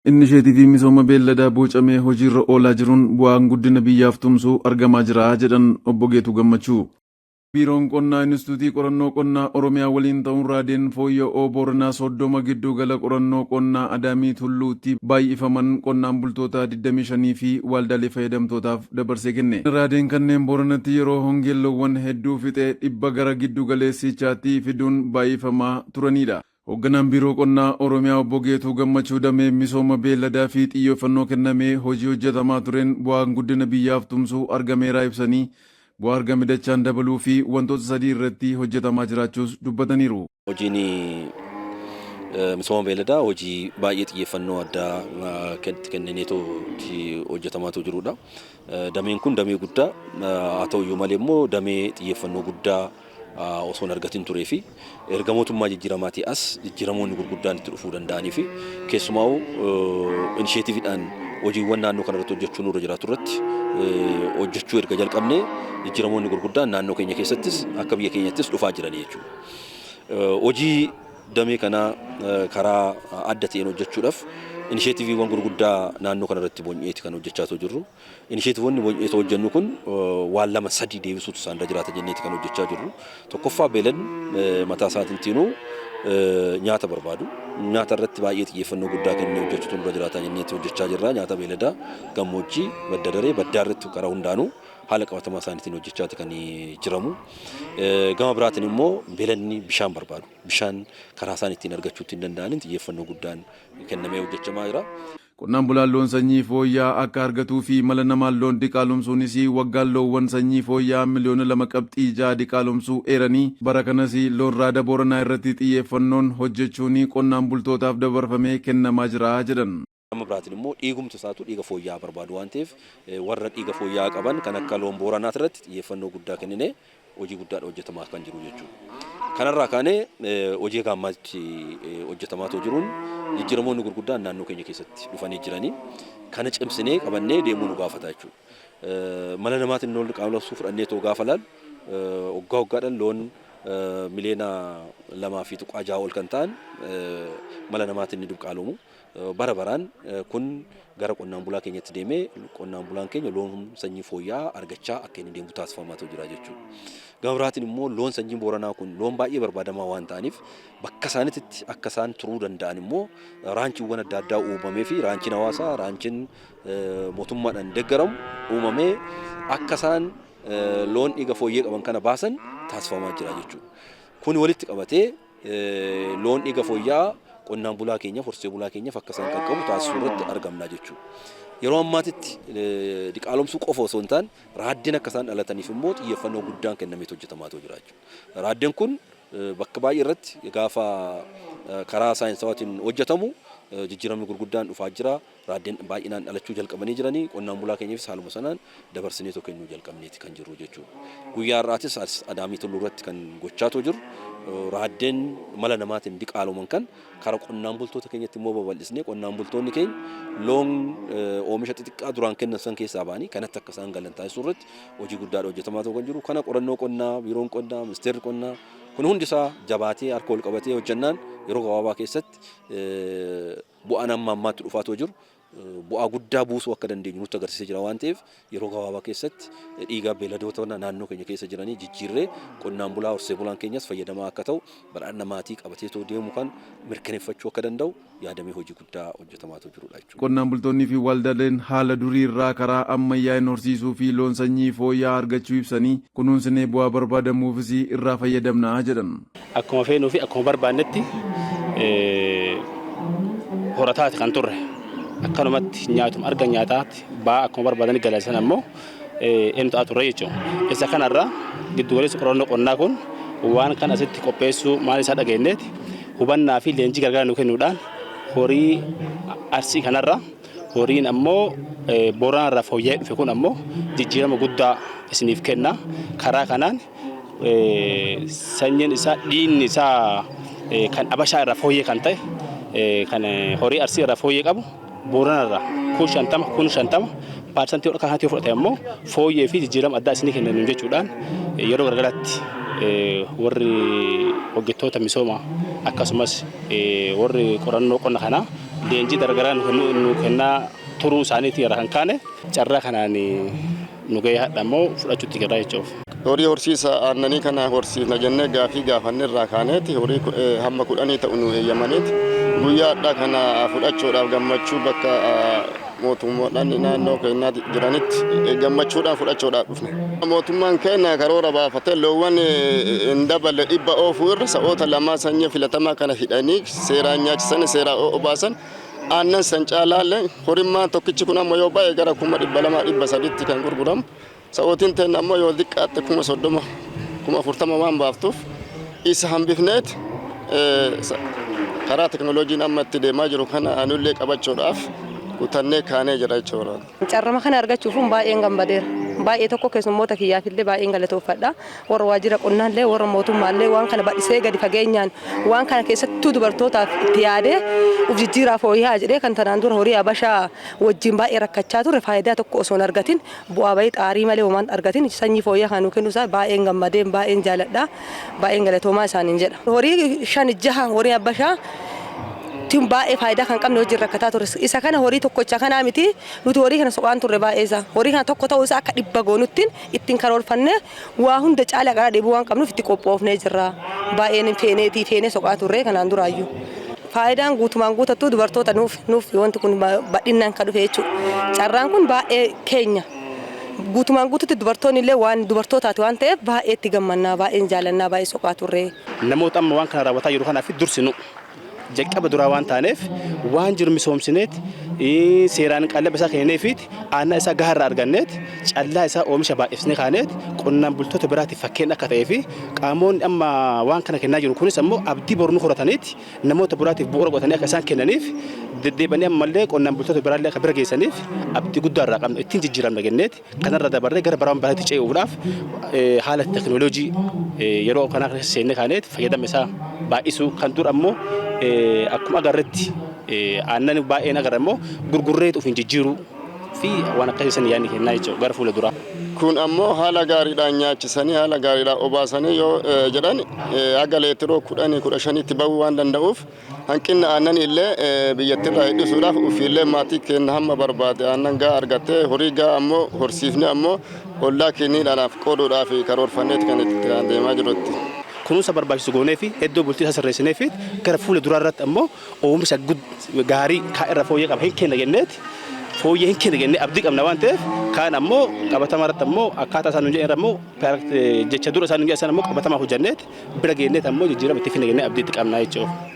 Innisheetiivii misooma beelladaa boocamee hojiirra oolaa jiruun bu'aan guddina biyyaaf tumsuu argamaa jira jedhan obbo Geetuu Gammachuu. Biiroon qonnaa Inistituutii qorannoo qonnaa Oromiyaa waliin ta'uun raadeen fooyya'oo Booranaa soddoma gidduu gala qorannoo qonnaa Adaamii Tulluutti baay'ifaman qonnaan bultoota 25 fi waldaalee fayyadamtootaaf dabarsee kenne. Raadeen kanneen Booranatti yeroo hongeelloowwan hedduu fixee dhibba gara giddu galeessichaatti fiduun baay'ifamaa turanidha. Hoogganaan biiroo qonnaa Oromiyaa obbo Geetuu Gammachuu damee misooma beelladaa fi xiyyeeffannoo kennamee hojii hojjetamaa tureen bu'aan guddina biyyaaf tumsuu argameeraa ibsanii bu'aa argame dachaan dabaluu fi wantoota sadii irratti hojjetamaa jiraachuus dubbataniiru. Hojiin misooma beelladaa hojii baay'ee xiyyeeffannoo addaa kennineetoo hojjetamaatu jirudha. Dameen kun damee guddaa haa ta'uyyuu malee immoo damee xiyyeeffannoo guddaa osoo hin argatin turee fi erga mootummaa jijjiiramaatii as jijjiiramoonni gurguddaan itti dhufuu danda'anii fi keessumaa'u inisheetiiviidhaan hojiiwwan naannoo kanarratti hojjechuu nurra jiraatu irratti hojjechuu erga jalqabnee jijjiiramoonni gurguddaan naannoo keenya keessattis akka biyya keenyattis dhufaa jiran jechuudha. Hojii damee kanaa karaa adda ta'een hojjechuudhaaf inisheetiiviiwwan gurguddaa naannoo kanarratti boonyeeti kan hojjechaa jirru. Inisheetiiwwanni boonyeeti hojjennu kun waan lama sadii deebisuutu isaan irra jiraata jenneeti kan hojjechaa jirru. Tokkoffaa beeladni mataa isaatiin nyaata barbaadu. Nyaata irratti baay'ee xiyyeeffannoo guddaa kennee hojjechuutu nurra jiraata jenneeti hojjechaa jirra. Nyaata beeladaa gammoojjii badda daree baddaa irratti karaa hundaanuu haala qabatamaa isaaniitiin hojjechaati kan jiramu. Gama biraatiin immoo beeladni bishaan barbaadu. Bishaan karaa isaan ittiin argachuu ittiin danda'aniin xiyyeeffannoo guddaan kennamee hojjechamaa jira. Qonnaan bulaan loon sanyii fooyya'aa akka argatuu fi mala namaan loon diqaalomsuunis waggaan loowwan sanyii fooyya'aa miliyoona 2.6 diqaalomsuu eeranii bara kanas loon raada Booranaa irratti xiyyeeffannoon hojjechuun qonnaan bultootaaf dabarfamee kennamaa jira jedhan. Gama biraatiin immoo dhiigumti isaatu dhiiga fooyya'aa barbaadu waan ta'eef warra dhiiga fooyya'aa qaban kan akka loon Booranaa irratti xiyyeeffannoo guddaa kennine hojii guddaadha hojjetamaa kan jiru jechuudha. Kanarraa kaanee hojii gaammaatti hojjetamaatu jiruun jijjiiramoonni gurguddaan naannoo keenya keessatti dhufanii jiranii kana cimsinee qabannee deemuu nu gaafata jechuudha. Mala namaatiin loon diqaalomsuu fudhannee too gaafa laalu waggaadhaan loon miliyoona 2.6 ol kan ta'an mala namaatiin ni diqaalomu. Bara baraan kun gara qonnaan bulaa keenyatti deemee qonnaan bulaan keenya loon sanyii fooyya'aa argachaa akka inni deemu taasifamaa jira jechuudha. Gama biraatiin immoo loon sanyii Booranaa kun loon baay'ee barbaadamaa waan ta'aniif bakka isaanitti akka isaan turuu danda'an immoo raanchiiwwan adda addaa uumamee fi raanchiin hawaasaa raanchiin mootummaadhaan deeggaramu uumamee akka isaan loon dhiiga fooyyee qaban kana baasan taasifamaa jira jechuudha. Kun walitti qabatee loon dhiiga fooyya'aa qonnaan bulaa keenyaaf horsee bulaa keenyaaf akka isaan qaqqabu taasisuu irratti argamna jechuudha. Yeroo ammaatitti diqaalomsuu qofa osoo hin taane raaddeen akka isaan dhalataniif immoo xiyyeeffannoo guddaan kennamee hojjetamaa jira jechuudha. Raaddeen kun bakka baay'ee irratti gaafa karaa saayinsawaatiin hojjetamu jijjiiramni gurguddaan dhufaa jira. Raaddeen baay'inaan dhalachuu jalqabanii jiranii qonnaan bulaa keenyaafis haaluma sanaan dabarsinee kennuu jalqabneeti kan jiru jechuudha. Guyyaa har'aatis Adaamii Tulluu irratti kan gochaa jiru raaddeen mala namaatiin diqaaloman kan karaa qonnaan bultoota keenyatti immoo babal'isnee qonnaan bultoonni keenya loon oomisha xixiqqaa duraan kennan san keessaa ba'anii kanatti akka isaan galan taasisuu irratti hojii guddaadha hojjetamaa kan jiru. Kana qorannoo qonnaa, biiroon qonnaa, ministeerri qonnaa kun hundi isaa jabaatee harka ol qabatee hojjennaan yeroo gabaabaa keessatti bu'aan amma ammaatti dhufaa jiru. Bu'aa guddaa buusuu akka dandeenyu nutti agarsiisee jira waan ta'eef yeroo gabaabaa keessatti dhiiga beeladoota naannoo keenya keessa jiranii jijjiirree qonnaan bulaa horsee bulaan keenyas fayyadamaa akka ta'u badhaadhina maatii qabatee deemu kan mirkaneeffachuu akka danda'u yaadamee hojii guddaa hojjetamaa jirudha jechuudha. Qonnaan bultoonnii fi waldaaleen haala durii irraa karaa ammayyaa horsiisuu fi loon sanyii fooyya'aa argachuu ibsanii kunuunsinee bu'aa barbaadamuufis irraa fayyadamna jedhan. Akkuma feenuu fi akkuma barbaannetti horataati kan turre. Akkanumatti nyaatuma arga nyaataatti ba'aa akkuma barbaadanii galaasan ammoo inni ta'aa turre jechuudha. Isa kanarraa giddu galeessi qorannoo qonnaa kun waan kan asitti qopheessuu maal isaa dhageenyeeti hubannaa fi leenjii gargaara nu kennuudhaan horii Arsii kanarra horiin ammoo Booranaa irraa fooyya'ee dhufe kun ammoo jijjiirama guddaa isiniif kenna. Karaa kanaan sanyiin isaa dhiinni isaa kan Abashaa irraa fooyyee kan ta'e kan horii Arsii irraa fooyyee qabu Booranaa kun 50% paarsantii ol kaasaatii fudhate ammoo fooyyee fi jijjiirama addaa isinii kennan jechuudhaan yeroo gargaraatti warri hojjettoota misooma akkasumas warri qorannoo qonna kanaa leenjii gargaraa nu kennaa turuu isaaniitii irraa kan kaane carraa kanaan nu gahee hadhamoo fudhachuutti jirra jechuuf. Horii horsiisa aannanii kana horsiisna jennee gaafii gaafanne irraa kaaneeti horii hamma 10 ta'u nu eeyyamaniiti guyyaa addaa kana fudhachuudhaaf gammachuu bakka mootummoodhaan naannoo keenyaa jiranitti gammachuudhaan fudhachuudhaaf dhufne. Mootummaan keenya karoora baafatee loowwan hin daballe 100 oofuu irra sa'oota lamaa sanyii filatamaa kana hidhanii seeraan nyaachisan seeraa obaasan aannan san caalaalle horimmaan tokkichi kun ammoo yoo baay'ee gara 200-300 kan gurguramu sa'ootiin ta'e ammoo yoo xiqqaatte 30,000 waan baaftuuf isa hambifneet karaa teknooloojiin amma itti deemaa jiru kana anullee qabachuudhaaf kutannee kaanee jira jechuudha. Carrama kana argachuuf baay'een gammadeera. Baay'ee tokko keessummoota kiyyaafillee baay'een galatoofadha. Warra waajjira qonnaallee warra mootummaallee waan kana badhisee gadi fageenyaan waan kana keessattuu dubartootaaf itti yaadee uf jijjiiraa fooyya'aa jedhee kan tanaan dura horii Habashaa wajjin baay'ee rakkachaa ture faayidaa tokko osoo hin argatin bu'aa bayii xaarii malee waan argatin sanyii fooyya'aa kan nu kennuusaa baay'een gammadeen baay'een jaaladha. Baay'een galatoomaa isaaniin jedha. Horii 5-6 horii Habashaa tun baay'ee faayidaa kan qabne hojii rakkataa ture. Isa kana horii tokkocha kanaa miti nuti horii kana soqaan turre baay'ee isaa. Horii kana tokko ta'uu isaa akka 100 goonuttiin ittiin karoorfannee waa hunda caalaa gara deebi'uu waan qabnuuf itti qophoofnee jirra. Baay'een feenee soqaa turre kanaan duraayyuu. Faayidaan guutumaan guutattuu dubartoota nuuf wanti kun badhinaan kan dhufe jechuudha. Carraan kun baay'ee keenya. Guutumaan guututti dubartoonni illee waan dubartootaati waan ta'eef baay'ee itti gammannaa baay'een jaalannaa baay'ee soqaa turre. Namoota amma waan kana raawwataa jiru kanaaf dursinu. Jalqaba duraa waan taaneef waan jiru misoomsineet seeraan qallaba isaa kenneefiit aannan isaa gaharraa arganneet callaa isaa oomisha baay'isnee kaaneet qonnaan bultoota biraatiif fakkeenya akka ta'ee fi qaamoonni amma waan kana kennaa jiru kunis ammoo abdii bornuu horataniit namoota biraatiif bu'uura godhatanii akka isaan kennaniif deddeebanii ammallee qonnaan bultoota biraallee akka bira geessaniif abdii guddaa irraa qabna ittiin jijjiiramna jenneet kanarra dabarree gara baraan biraatti ce'uudhaaf haala teknooloojii yeroo kanaa keessa seennee kaaneet fayyadama isaa baay'isuu kan dur ammoo akkuma agarretti aannan baay'een agarra immoo gurgurreetu ofiin jijjiiruu fi waan akkasiisan yaadni kennaa jechuudha gara fuula duraa. Kun ammoo haala gaariidhaan nyaachisanii haala gaariidhaan obaasanii yoo jedhan haga leetiroo 10-15tti bahuu waan danda'uuf hanqina aannan illee biyyattirraa hir'isuudhaaf ofiillee maatii keenya hamma barbaade aannan gaa argattee horii gaa ammoo horsiifne ammoo ollaa kenniidhaanaaf qooduudhaaf karoorfanneeti kan itti deemaa jirutti. Kunuunsa barbaachisu goonee fi iddoo bultii isaa sirreessinee fi gara fuula duraa irratti ammoo oomisha gaarii irra fooyyee qaba hin kenna jenneeti fooyyee hin kenna jennee abdii qabna waan ta'eef kaan ammoo qabatama irratti ammoo akkaataa isaan nu jedhan ammoo jecha dura isaan nu jedhan ammoo qabatamaa hojjanneeti bira geenneeti ammoo jijjiirama itti finna jennee abdiitti qabna jechuudha.